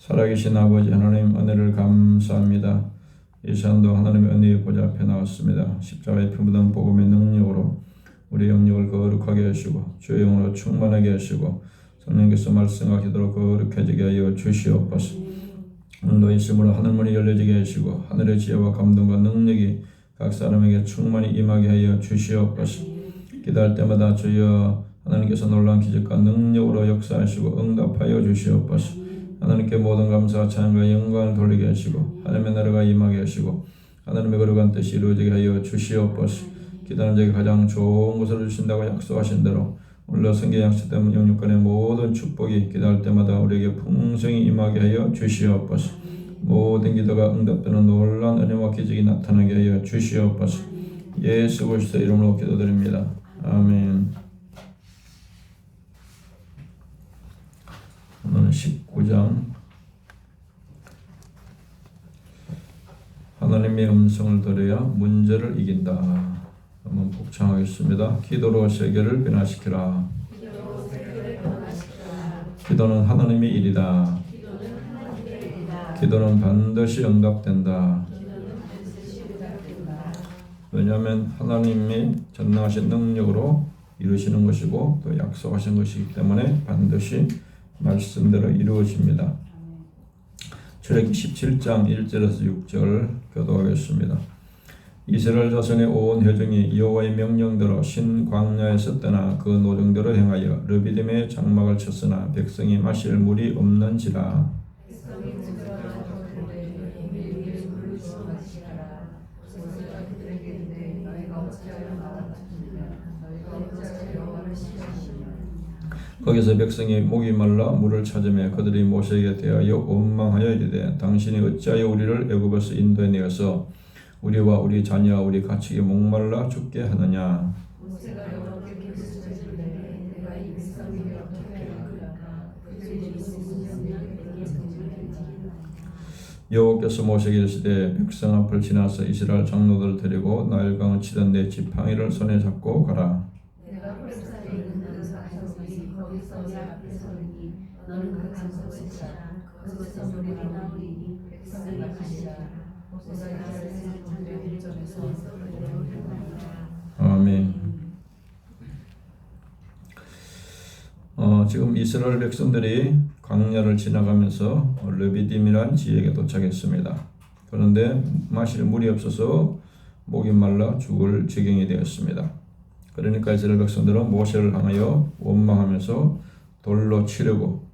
살아계신 아버지 하나님 은혜를 감사합니다. 이 시간도 하나님의 은혜의 보좌 앞에 나왔습니다. 십자가의 피 묻은 복음의 능력으로 우리 영역을 거룩하게 하시고 주의 영으로 충만하게 하시고 성령께서 말씀과 기도로 거룩해지게 하여 주시옵소서. 오늘도 이 심으로 하늘문이 열려지게 하시고 하늘의 지혜와 감동과 능력이 각 사람에게 충만히 임하게 하여 주시옵소서. 기도할 때마다 주여 하나님께서 놀라운 기적과 능력으로 역사하시고 응답하여 주시옵소서. 하나님께 모든 감사와 찬양과 영광을 돌리게 하시고 하나님의 나라가 임하게 하시고 하나님의 거룩한 뜻이 이루어지게 하여 주시옵소서. 기도하는 자에게 가장 좋은 것을 주신다고 약속하신 대로 오늘도 성경 약속된 영육간의 모든 축복이 기도할 때마다 우리에게 풍성히 임하게 하여 주시옵소서. 모든 기도가 응답되는 놀라운 은혜와 기적이 나타나게 하여 주시옵소서. 예수 그리스도 이름으로 기도드립니다. 아멘. 오늘 19장 하나님의 음성을 들어야 문제를 이긴다. 한번 복창하겠습니다. 기도로 세계를 변화시키라. 기도는 하나님의 일이다. 기도는 반드시 응답된다. 왜냐하면 하나님이 전능하신 능력으로 이루시는 것이고 또 약속하신 것이기 때문에 반드시 말씀대로 이루어집니다. 출애굽기 17장 1절에서 6절 교도하겠습니다. 이스라엘 자손의 온 회중이 여호와의 명령대로 신 광야에서 떠나 그 노정대로 행하여 르비딤의 장막을 쳤으나 백성이 마실 물이 없는지라. 거기서 백성이 목이 말라 물을 찾으며 그들이 모세에게 대하여 원망하여 이르되 당신이 어찌하여 우리를 애굽에서 인도해 내어서 우리와 우리 자녀와 우리 가축이 목말라 죽게 하느냐. 여호와께서 모세에게 이르시되 백성 앞을 지나서 이스라엘 장로들을 데리고 나일강을 치던 내 지팡이를 손에 잡고 가라. 아멘. 지금 이스라엘 백성들이 광야를 지나가면서 르비딤이라는 지역에 도착했습니다. 그런데 마실 물이 없어서 목이 말라 죽을 지경이 되었습니다. 그러니까 이스라엘 백성들은 모세를 향하여 원망하면서 돌로 치려고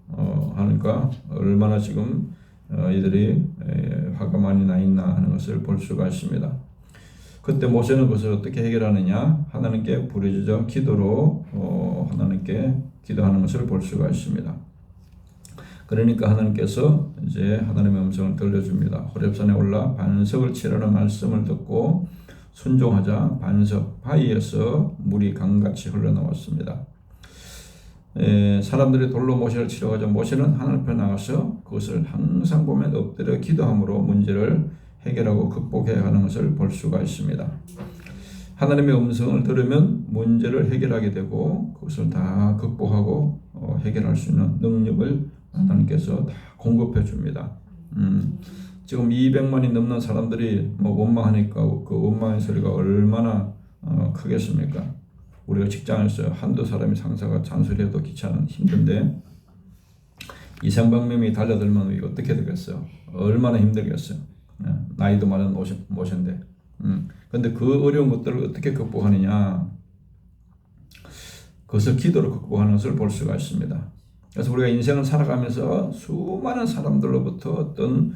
하니까 얼마나 지금 이들이 화가 많이 나 있나 하는 것을 볼 수가 있습니다. 그때 모세는 그것을 어떻게 해결하느냐? 하나님께 부르짖어 기도로 하나님께 기도하는 것을 볼 수가 있습니다. 그러니까 하나님께서 이제 하나님의 음성을 들려줍니다. 호렙산에 올라 반석을 치라는 말씀을 듣고 순종하자 반석 바위에서 물이 강같이 흘러나왔습니다. 사람들이 돌로 모세를 치러 가자 모세는 하늘 앞에 나가서 그것을 항상 보면 엎드려 기도함으로 문제를 해결하고 극복해 가는 것을 볼 수가 있습니다. 하나님의 음성을 들으면 문제를 해결하게 되고 그것을 다 극복하고 해결할 수 있는 능력을 하나님께서 다 공급해 줍니다. 지금 200만이 넘는 사람들이 원망하니까 그 원망의 소리가 얼마나 크겠습니까? 우리가 직장에서 한두 사람이 상사가 잔소리해도 귀찮은 힘든데 이생방명이 달려들면 이거 어떻게 되겠어요? 얼마나 힘들겠어요? 나이도 많은 모세인데 근데 그 어려운 것들을 어떻게 극복하느냐? 그것을 기도로 극복하는 것을 볼 수가 있습니다. 그래서 우리가 인생을 살아가면서 수많은 사람들로부터 어떤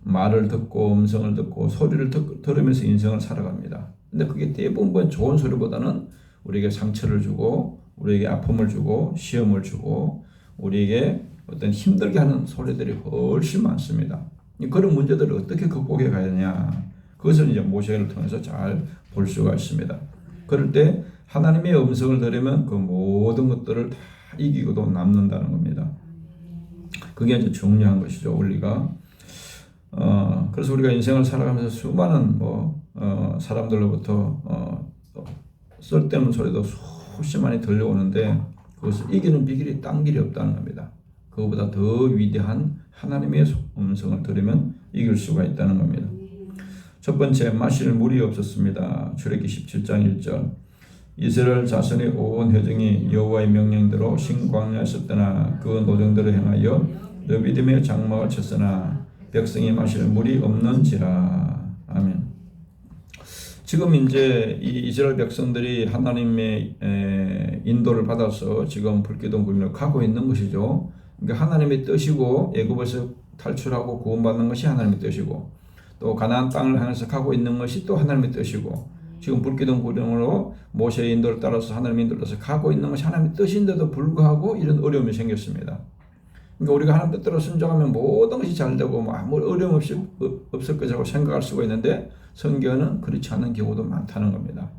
말을 듣고 음성을 듣고 소리를 들으면서 인생을 살아갑니다. 근데 그게 대부분 좋은 소리보다는 우리에게 상처를 주고 우리에게 아픔을 주고 시험을 주고 우리에게 어떤 힘들게 하는 소리들이 훨씬 많습니다. 그런 문제들을 어떻게 극복해 가야 하냐? 그것을 이제 모세를 통해서 잘 볼 수가 있습니다. 그럴 때 하나님의 음성을 들으면 그 모든 것들을 다 이기고도 남는다는 겁니다. 그게 이제 중요한 것이죠, 우리가. 그래서 우리가 인생을 살아가면서 수많은 사람들로부터 쓸데없는 소리도 수십 많이 들려오는데 그것을 이기는 비결이 딴 길이 없다는 겁니다. 그거보다 더 위대한 하나님의 음성을 들으면 이길 수가 있다는 겁니다. 첫 번째, 마실 물이 없었습니다. 출애굽기 17장 1절. 이스라엘 자손의 온 회중이 여호와의 명령대로 신광야에서 떠나 그 노정대로 행하여 르비딤의 장막을 쳤으나 백성이 마실 물이 없는지라. 아멘. 지금 이제 이 이스라엘 백성들이 하나님의 인도를 받아서 지금 불기둥 굴림을 가고 있는 것이죠. 그러니까 하나님의 뜻이고 애굽에서 탈출하고 구원받는 것이 하나님의 뜻이고 또 가나안 땅을 향해서 가고 있는 것이 또 하나님의 뜻이고 지금 불기둥 굴림으로 모세의 인도를 따라서 하나님의 인도를 따라서 가고 있는 것이 하나님의 뜻인데도 불구하고 이런 어려움이 생겼습니다. 그러니까 우리가 하나님 뜻대로 순종하면 모든 것이 잘 되고 뭐 아무 어려움 없이 없을 것이라고 생각할 수가 있는데 성경은 그렇지 않은 경우도 많다는 겁니다.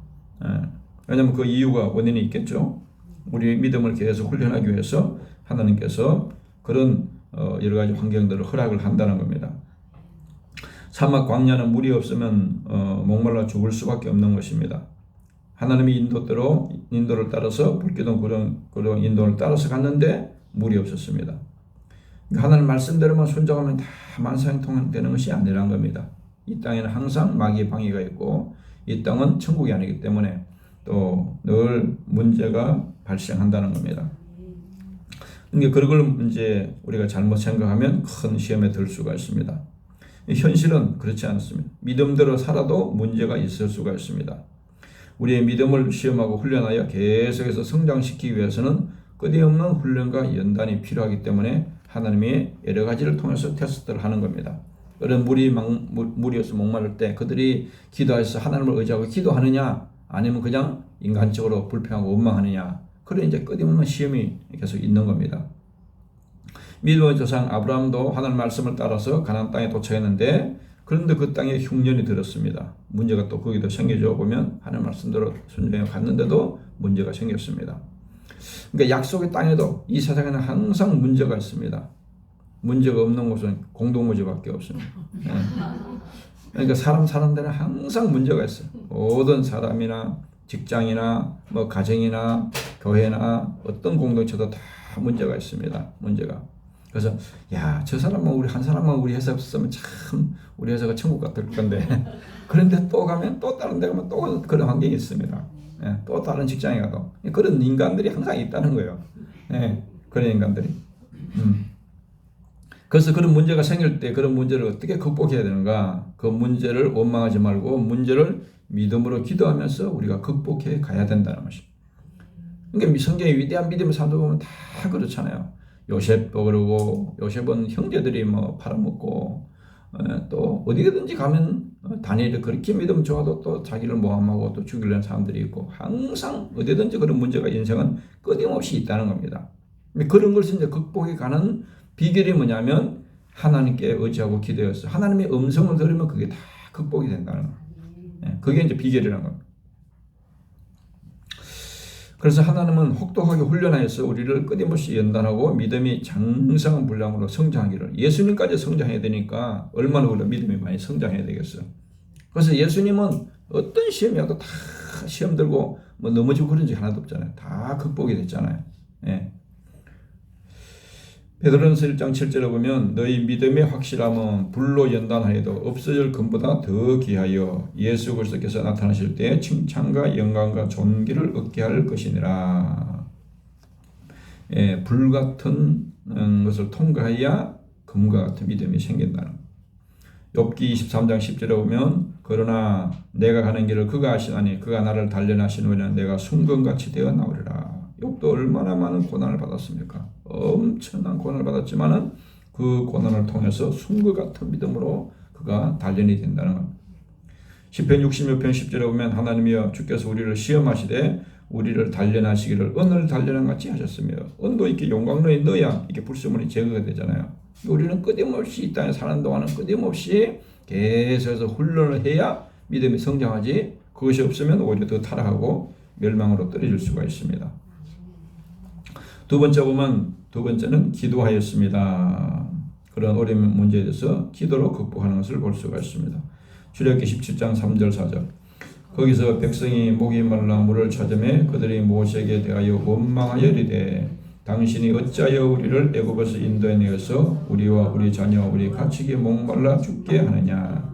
왜냐하면 그 이유가 원인이 있겠죠. 우리 믿음을 계속 훈련하기 위해서 하나님께서 그런 여러 가지 환경들을 허락을 한다는 겁니다. 사막 광야는 물이 없으면 목말라 죽을 수밖에 없는 것입니다. 하나님의 인도를 따라서 불기둥 그런 인도를 따라서 갔는데 물이 없었습니다. 하나님 말씀대로만 순종하면 다 만사형통되는 것이 아니란 겁니다. 이 땅에는 항상 마귀의 방해가 있고 이 땅은 천국이 아니기 때문에 또 늘 문제가 발생한다는 겁니다. 그러니까 그걸 이제 우리가 잘못 생각하면 큰 시험에 들 수가 있습니다. 현실은 그렇지 않습니다. 믿음대로 살아도 문제가 있을 수가 있습니다. 우리의 믿음을 시험하고 훈련하여 계속해서 성장시키기 위해서는 끊임없는 훈련과 연단이 필요하기 때문에 하나님이 여러 가지를 통해서 테스트를 하는 겁니다. 그런 물이어서 목마를 때 그들이 기도해서 하나님을 의지하고 기도하느냐 아니면 그냥 인간적으로 불평하고 원망하느냐 그런 이제 끊임없는 시험이 계속 있는 겁니다. 믿음의 조상 아브라함도 하나님 말씀을 따라서 가나안 땅에 도착했는데 그런데 그 땅에 흉년이 들었습니다. 문제가 또 거기도 생겨져 보면 하나님 말씀대로 순종해 갔는데도 문제가 생겼습니다. 그러니까 약속의 땅에도 이 세상에는 항상 문제가 있습니다. 문제가 없는 곳은 공동무지밖에 없습니다. 그러니까 사람 사는 데는 항상 문제가 있어요. 모든 사람이나 직장이나 뭐 가정이나 교회나 어떤 공동체도 다 문제가 있습니다. 문제가. 그래서 저 사람만 우리 한 사람만 우리 회사 없었으면 참 우리 회사가 천국 같을 건데 그런데 또 가면 또 다른 데 가면 또 그런 환경이 있습니다. 또 다른 직장에 가도 그런 인간들이 항상 있다는 거예요. 그런 인간들이. 그래서 그런 문제가 생길 때 그런 문제를 어떻게 극복해야 되는가? 그 문제를 원망하지 말고 문제를 믿음으로 기도하면서 우리가 극복해 가야 된다는 것입니다. 그러니까 성경의 위대한 믿음의 사람들 보면 다 그렇잖아요. 요셉도 그러고 요셉은 형제들이 뭐 팔아먹고 또 어디든지 가면 다니엘이 그렇게 믿음 좋아도 또 자기를 모함하고 또 죽이려는 사람들이 있고 항상 어디든지 그런 문제가 인생은 끊임없이 있다는 겁니다. 그런 것을 이제 극복해 가는 비결이 뭐냐면 하나님께 의지하고 기도해서 하나님의 음성을 들으면 그게 다 극복이 된다는 거예요. 그게 이제 비결이라는 겁니다. 그래서 하나님은 혹독하게 훈련하여서 우리를 끊임없이 연단하고 믿음이 장성한 분량으로 성장하기를 예수님까지 성장해야 되니까 얼마나 우리가 믿음이 많이 성장해야 되겠어요. 그래서 예수님은 어떤 시험이 와도 다 시험 들고 뭐 넘어지고 그런 적이 하나도 없잖아요. 다 극복이 됐잖아요. 베드로전서 1장 7절에 보면 너희 믿음의 확실함은 불로 연단하여도 없어질 금보다 더 귀하여 예수 그리스도께서 나타나실 때 칭찬과 영광과 존귀를 얻게 할 것이니라. 불 같은 것을 통과해야 금과 같은 믿음이 생긴다는 것. 욥기 23장 10절에 보면 그러나 내가 가는 길을 그가 아시나니 그가 나를 단련하시느냐 내가 순금같이 되어 나오리라. 욥도 얼마나 많은 고난을 받았습니까? 엄청난 고난을 받았지만은 그 고난을 통해서 순금 같은 믿음으로 그가 단련이 된다는 겁니다. 시편 66편 10절에 보면 하나님이여 주께서 우리를 시험하시되 우리를 단련하시기를 은을 단련한 같이 하셨으며 은도 이렇게 용광로에 넣어야 이렇게 불순물이 제거가 되잖아요. 우리는 끊임없이 이 땅에 사는 동안은 끊임없이 계속해서 훈련을 해야 믿음이 성장하지 그것이 없으면 오히려 더 타락하고 멸망으로 떨어질 수가 있습니다. 두 번째는 기도하였습니다. 그런 어려운 문제에 대해서 기도로 극복하는 것을 볼 수가 있습니다. 출애굽기 17장 3절 4절 거기서 백성이 목이 말라 물을 찾으매 그들이 모세에게 대하여 원망하여 이르되 당신이 어찌하여 우리를 애굽에서 인도해내어서 우리와 우리 자녀 우리 가축이 목말라 죽게 하느냐.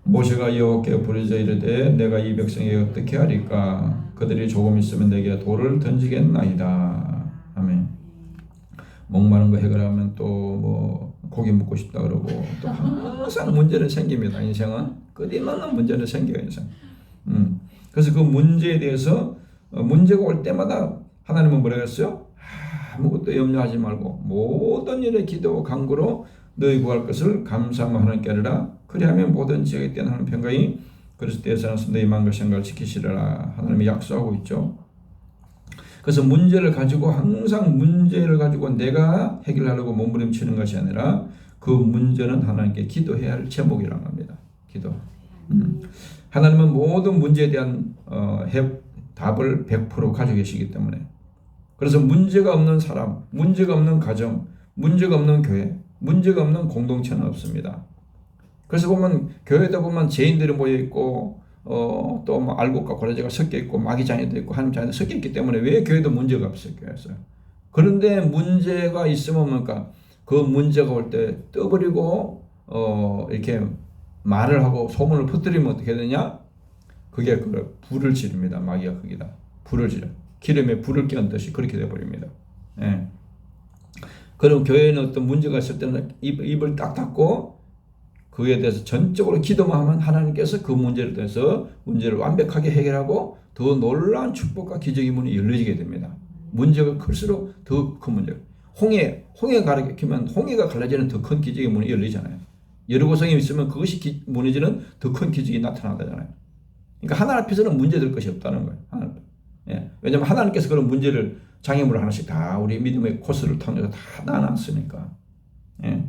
모세가 여호와께 부르짖어 이르되 내가 이 백성에게 어떻게 하리까. 그들이 조금 있으면 내게 돌을 던지겠나이다. 아멘. 목마른 거 해결하면 또 뭐 고기 먹고 싶다 그러고 또 항상 문제는 생깁니다. 인생은 끊임없는 문제는 생겨요. 인생. 그래서 그 문제에 대해서 문제가 올 때마다 하나님은 뭐라 그랬어요? 아무것도 염려하지 말고 모든 일에 기도와 간구로 너희 구할 것을 감사하며 하나님께 하리라. 그리하면 모든 지역에 뛰어난 하나님 평강이 그리스도에서 너희 마음과 생각을 지키시리라. 하나님이 약속하고 있죠. 그래서 문제를 가지고 항상 문제를 가지고 내가 해결하려고 몸부림치는 것이 아니라 그 문제는 하나님께 기도해야 할 제목이라는 겁니다. 기도. 하나님은 모든 문제에 대한 답을 100% 가지고 계시기 때문에 그래서 문제가 없는 사람, 문제가 없는 가정, 문제가 없는 교회, 문제가 없는 공동체는 없습니다. 그래서 보면 교회다 보면 죄인들이 모여 있고 또 뭐 알곡과 고라지가 섞여 있고 마귀 자녀도 있고 하나님 자녀도 섞여 있기 때문에 왜 교회도 문제가 없어요? 교회에서. 그런데 문제가 있으면 뭔가 그 문제가 올 때 떠버리고 이렇게 말을 하고 소문을 퍼뜨리면 어떻게 되냐? 그게 그 불을 지릅니다. 마귀가 거기다 불을 지려. 기름에 불을 끼얹듯이 그렇게 돼버립니다. 예. 그럼 교회에는 어떤 문제가 있을 때는 입을 딱 닫고 그에 대해서 전적으로 기도만 하면 하나님께서 그 문제를 대해서 문제를 완벽하게 해결하고 더 놀라운 축복과 기적의 문이 열려지게 됩니다. 문제가 클수록 더 큰 문제. 홍해 가르치면 홍해가 갈라지는 더 큰 기적의 문이 열리잖아요. 여리고성이 있으면 그것이 무너지는 더 큰 기적이 나타나잖아요. 그러니까 하나님 앞에서는 문제될 것이 없다는 거예요. 하나님. 예. 왜냐하면 하나님께서 그런 문제를 장애물을 하나씩 다 우리 믿음의 코스를 통해서 다 나눴으니까. 예.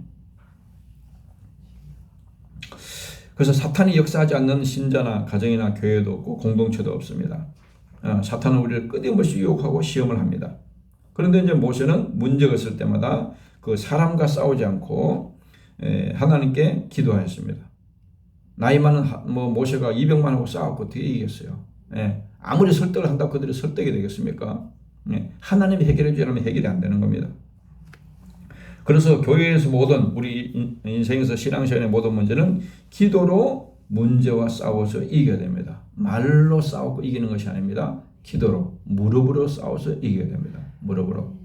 그래서 사탄이 역사하지 않는 신자나 가정이나 교회도 없고 공동체도 없습니다. 사탄은 우리를 끊임없이 유혹하고 시험을 합니다. 그런데 이제 모세는 문제가 있을 때마다 그 사람과 싸우지 않고 하나님께 기도하였습니다. 나이 많은 모세가 200만하고 싸웠고 어떻게 이기겠어요? 아무리 설득을 한다고 그들이 설득이 되겠습니까? 하나님이 해결해 주려면 해결이 안 되는 겁니다. 그래서 교회에서 모든 우리 인생에서 신앙생활의 모든 문제는 기도로 문제와 싸워서 이겨야 됩니다. 말로 싸우고 이기는 것이 아닙니다. 기도로 무릎으로 싸워서 이겨야 됩니다. 무릎으로.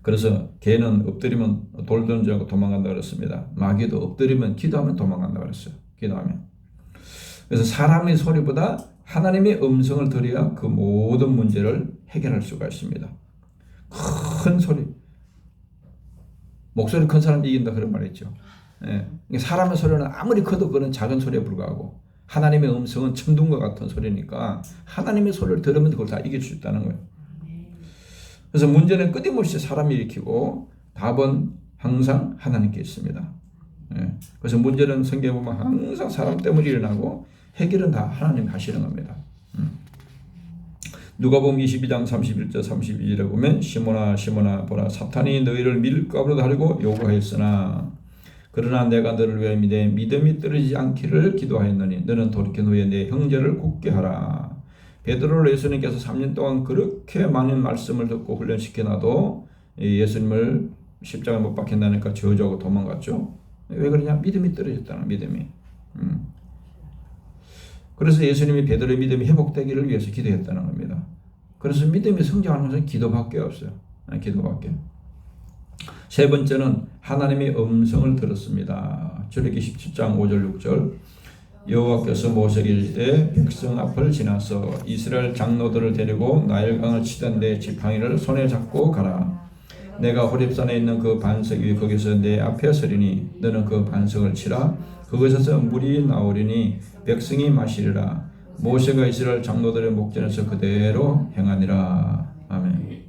그래서 개는 엎드리면 돌 던지고 도망간다 그랬습니다. 마귀도 엎드리면 기도하면 도망간다 그랬어요. 기도하면. 그래서 사람의 소리보다 하나님의 음성을 들어야 그 모든 문제를 해결할 수가 있습니다. 큰 소리. 목소리 큰 사람이 이긴다 그런 말이 있죠. 사람의 소리는 아무리 커도 그런 작은 소리에 불과하고 하나님의 음성은 천둥과 같은 소리니까 하나님의 소리를 들으면 그걸 다 이길 수 있다는 거예요. 그래서 문제는 끊임없이 사람이 일으키고 답은 항상 하나님께 있습니다. 그래서 문제는 성경에 보면 항상 사람 때문에 일어나고 해결은 다 하나님이 하시는 겁니다. 누가복음 22장 31절 32절에 보면 시몬아 보라 사탄이 너희를 밀가루로 다루고 요구하였으나 그러나 내가 너를 위하여 내 믿음이 떨어지지 않기를 기도하였노니 너는 돌이킨 후에 내 형제를 굳게 하라. 베드로를 예수님께서 3년 동안 그렇게 많은 말씀을 듣고 훈련시켜놔도 예수님을 십자가에 못 박힌다니까 저주하고 도망갔죠. 왜 그러냐? 믿음이 떨어졌다는 믿음이. 그래서 예수님이 베드로의 믿음이 회복되기를 위해서 기도했다는 겁니다. 그래서 믿음이 성장하는 것은 기도밖에 없어요. 기도밖에. 세 번째는 하나님의 음성을 들었습니다. 출애굽기 17장 5절 6절 여호와께서 모세에게 이르시되 백성 앞을 지나서 이스라엘 장로들을 데리고 나일강을 치던 내 지팡이를 손에 잡고 가라. 내가 호렙산에 있는 그 반석 위에 거기서 내 앞에 서리니 너는 그 반석을 치라. 그것에서 물이 나오리니 백성이 마시리라. 모세가 이스라엘 장로들의 목전에서 그대로 행하니라. 아멘.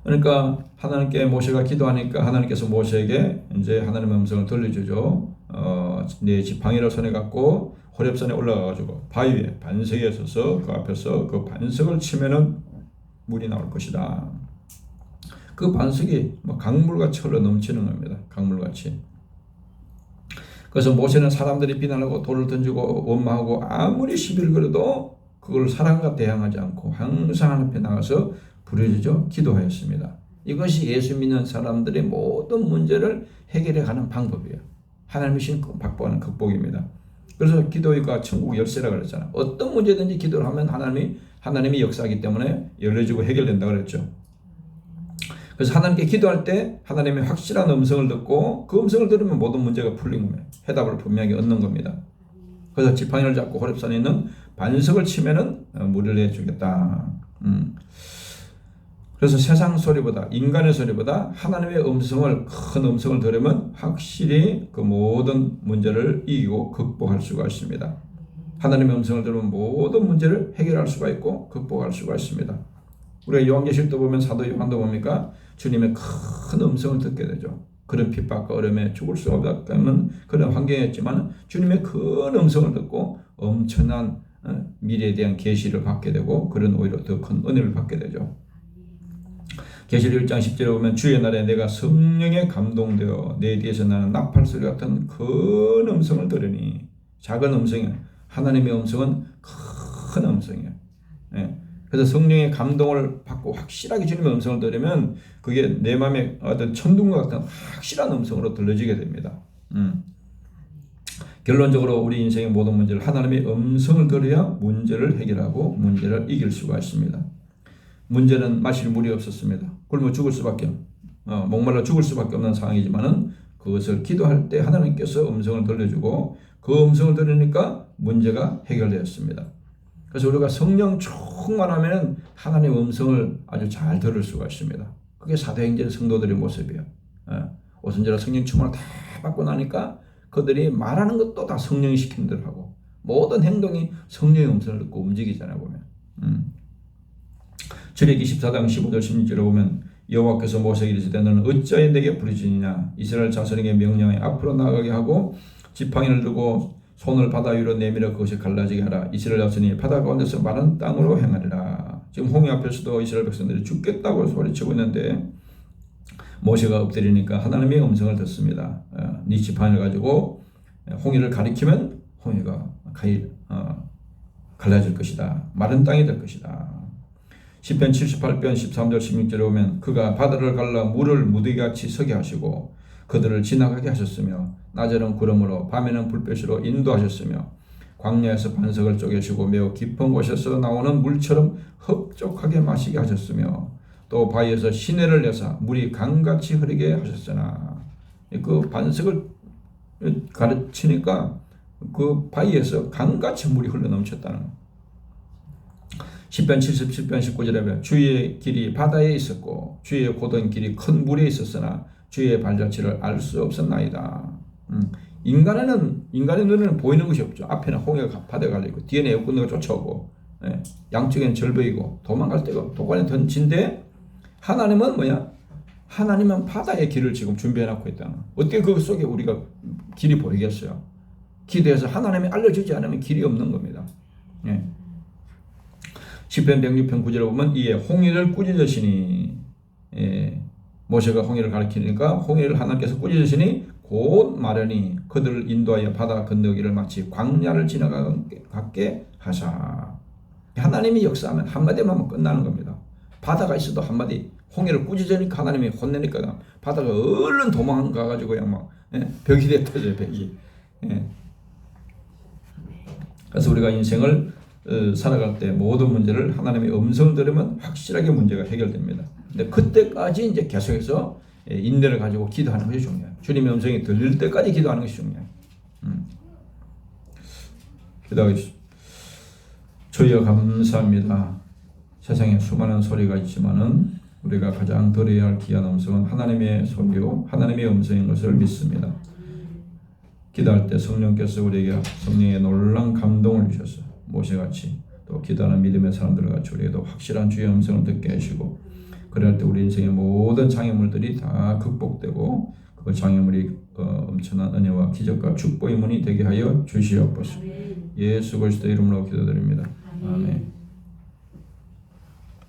그러니까 하나님께 모세가 기도하니까 하나님께서 모세에게 이제 하나님의 음성을 들려주죠. 내 지팡이를 손에 갖고 호렙산에 올라가가지고 바위 위에 반석에 서서 그 앞에서 그 반석을 치면은 물이 나올 것이다. 그 반석이 강물같이 흘러 넘치는 겁니다. 강물같이. 그래서 모세는 사람들이 비난하고 돌을 던지고 원망하고 아무리 시비를 걸어도 그걸 사랑과 대항하지 않고 항상 하나님 앞에 나가서 부르짖어 기도하였습니다. 이것이 예수 믿는 사람들의 모든 문제를 해결해 가는 방법이에요. 하나님이 신 확보하는 극복입니다. 그래서 기도가 천국 열쇠라 그랬잖아요. 어떤 문제든지 기도를 하면 하나님이 역사하기 때문에 열려지고 해결된다 그랬죠. 그래서 하나님께 기도할 때 하나님의 확실한 음성을 듣고 그 음성을 들으면 모든 문제가 풀린 겁니다. 해답을 분명히 얻는 겁니다. 그래서 지팡이를 잡고 호렙산에 있는 반석을 치면은 물을 내주겠다. 그래서 세상 소리보다 인간의 소리보다 하나님의 음성을 큰 음성을 들으면 확실히 그 모든 문제를 이기고 극복할 수가 있습니다. 하나님의 음성을 들으면 모든 문제를 해결할 수가 있고 극복할 수가 있습니다. 우리가 요한계시록도 보면 사도 요한도 뭡니까? 주님의 큰 음성을 듣게 되죠. 그런 핍박과 어려움에 죽을 수 없다는 그런 환경이었지만 주님의 큰 음성을 듣고 엄청난 미래에 대한 계시를 받게 되고 그런 오히려 더 큰 은혜를 받게 되죠. 계시록 1장 10절에 보면 주의 날에 내가 성령에 감동되어 내 뒤에서 나는 나팔소리 같은 큰 음성을 들으니 작은 음성이에요. 하나님의 음성은 큰 음성이에요. 그래서 성령의 감동을 받고 확실하게 주님의 음성을 들으면 그게 내 마음에 어떤 천둥과 같은 확실한 음성으로 들려지게 됩니다. 결론적으로 우리 인생의 모든 문제를 하나님의 음성을 들어야 문제를 해결하고 문제를 이길 수가 있습니다. 문제는 마실 물이 없었습니다. 굶어 죽을 수밖에 목말라 죽을 수밖에 없는 상황이지만은 그것을 기도할 때 하나님께서 음성을 들려주고 그 음성을 들으니까 문제가 해결되었습니다. 그래서 우리가 성령 충만하면 하나님의 음성을 아주 잘 들을 수가 있습니다. 그게 사도행전 성도들의 모습이에요. 오순절에 성령 충만을 다 받고 나니까 그들이 말하는 것도 다 성령이 시킨 대로 하고 모든 행동이 성령의 음성을 듣고 움직이잖아요. 보면 출애굽기 14장 15절 16절에 보면 여호와께서 모세에게 이르시되 너는 어찌하여 내게 부르짖느냐 이스라엘 자손에게 명령하여 앞으로 나가게 하고 지팡이를 들고 손을 바다 위로 내밀어 그것이 갈라지게 하라. 이스라엘 자손이 바다 가운데서 마른 땅으로 행하리라. 지금 홍해 앞에서도 이스라엘 백성들이 죽겠다고 소리치고 있는데 모세가 엎드리니까 하나님의 음성을 듣습니다. 네 지팡이를 가지고 홍해를 가리키면 홍해가 갈라질 것이다. 마른 땅이 될 것이다. 시편 78편 13절 16절에 보면 그가 바다를 갈라 물을 무더기같이 서게 하시고 그들을 지나가게 하셨으며 낮에는 구름으로 밤에는 불빛으로 인도하셨으며 광야에서 반석을 쪼개시고 매우 깊은 곳에서 나오는 물처럼 흡족하게 마시게 하셨으며 또 바위에서 시내를 내사 물이 강같이 흐르게 하셨으나 그 반석을 가르치니까 그 바위에서 강같이 물이 흘러넘쳤다는 거. 10편 77편 19절에 보면 주의 길이 바다에 있었고 주의 고든 길이 큰 물에 있었으나 주의 발자취를 알 수 없었나이다. 인간의 눈에는 보이는 것이 없죠. 앞에는 홍해가 바다에 갈려있고 뒤에는 애국군대가 쫓아오고 양쪽에는 절벽이고 도망갈 데가 도관에 던진데 하나님은 뭐야? 하나님은 바다의 길을 지금 준비해놓고 있다. 어떻게 그 속에 우리가 길이 보이겠어요? 기도해서 하나님이 알려주지 않으면 길이 없는 겁니다. 시편 106편 9절에 보면 이에 홍해를 꾸짖으시니 모세가 홍해를 가리키니까 홍해를 하나님께서 꾸짖으시니 곧 마르니 그들을 인도하여 바다 건너기를 마치 광야를 지나가게 하사. 하나님이 역사하면 한마디만 하면 끝나는 겁니다. 바다가 있어도 한마디 홍해를 꾸짖으니까 하나님이 혼내니까 바다가 얼른 도망가가지고 그냥 막 벽이 됐다죠. 벽이. 그래서 우리가 인생을 살아갈 때 모든 문제를 하나님의 음성을 들으면 확실하게 문제가 해결됩니다. 근데 그때까지 이제 계속해서 인내를 가지고 기도하는 것이 중요해요. 주님의 음성이 들릴 때까지 기도하는 것이 중요해요. 기도하겠습니다. 주여 감사합니다. 세상에 수많은 소리가 있지만은 우리가 가장 들어야 할 귀한 음성은 하나님의 소리요 하나님의 음성인 것을 믿습니다. 기도할 때 성령께서 우리에게 성령의 놀라운 감동을 주셔서 모세같이 또 기도하는 믿음의 사람들 같이 우리에게도 확실한 주의 음성을 듣게 하시고 그럴 때 우리 인생의 모든 장애물들이 다 극복되고 그 장애물이 엄청난 은혜와 기적과 축복의 문이 되게 하여 주시옵소서. 예수 그리스도 이름으로 기도드립니다. 아멘.